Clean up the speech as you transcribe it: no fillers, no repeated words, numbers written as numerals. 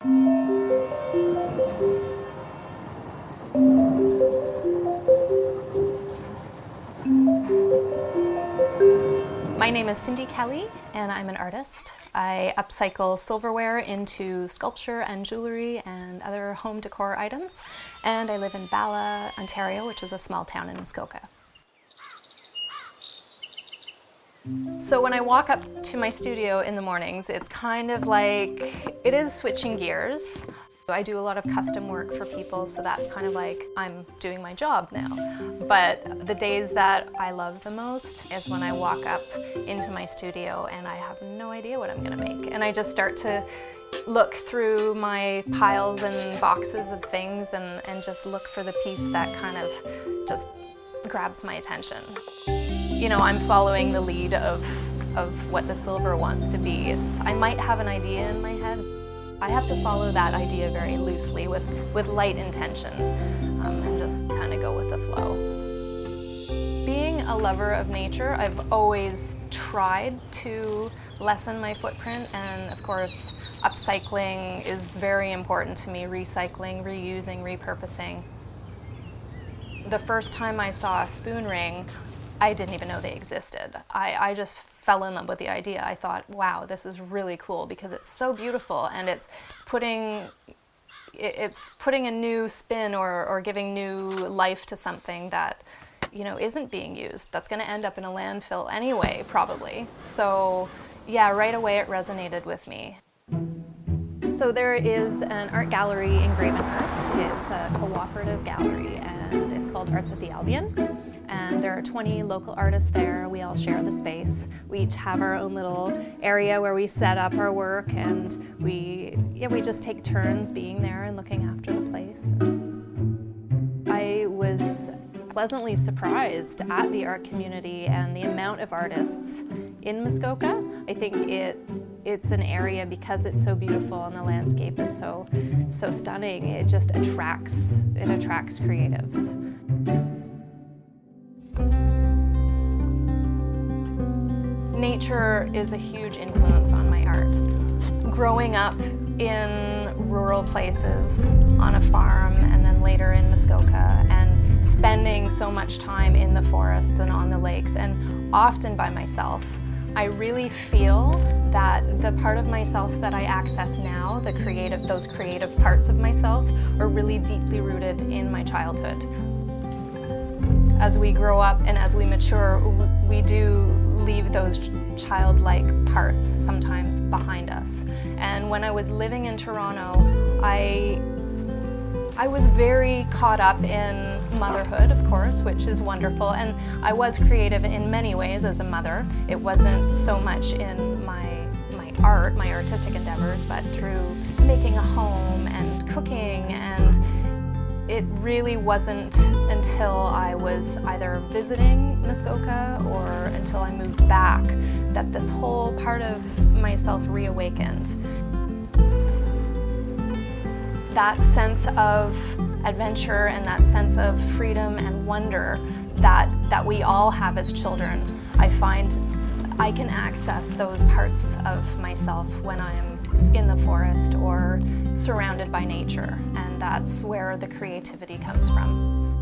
My name is Cindy Kelly, and I'm an artist. I upcycle silverware into sculpture and jewelry and other home decor items, and I live in Bala, Ontario, which is a small town in Muskoka. So when I walk up to my studio in the mornings, it's kind of like, it is switching gears. I do a lot of custom work for people, so that's kind of like I'm doing my job now. But the days that I love the most is when I walk up into my studio and I have no idea what I'm gonna make. And I just start to look through my piles and boxes of things and just look for the piece that kind of just grabs my attention. You know, I'm following the lead of what the silver wants to be. I might have an idea in my head. I have to follow that idea very loosely with light intention and just kind of go with the flow. Being a lover of nature, I've always tried to lessen my footprint, and of course upcycling is very important to me, recycling, reusing, repurposing. The first time I saw a spoon ring, I didn't even know they existed. I just fell in love with the idea. I thought, wow, this is really cool because it's so beautiful and it's putting a new spin or giving new life to something that, you know, isn't being used. That's going to end up in a landfill anyway, probably. So yeah, right away it resonated with me. So there is an art gallery in Gravenhurst. It's a cooperative gallery and it's called Arts at the Albion. And there are 20 local artists there. We all share the space. We each have our own little area where we set up our work, and we just take turns being there and looking after the place. I was pleasantly surprised at the art community and the amount of artists in Muskoka. I think it's an area, because it's so beautiful and the landscape is so stunning, it just attracts creatives. Nature is a huge influence on my art. Growing up in rural places, on a farm, and then later in Muskoka, and spending so much time in the forests and on the lakes, and often by myself, I really feel that the part of myself that I access now, those creative parts of myself, are really deeply rooted in my childhood. As we grow up and as we mature, we do leave those childlike parts sometimes behind us. And when I was living in Toronto, I was very caught up in motherhood, of course, which is wonderful, and I was creative in many ways as a mother. It wasn't so much in my art, my artistic endeavors, but through making a home and cooking, and it really wasn't until I was either visiting Muskoka or until I moved back that this whole part of myself reawakened. That sense of adventure and that sense of freedom and wonder that we all have as children, I find I can access those parts of myself when I'm in the forest or surrounded by nature, and that's where the creativity comes from.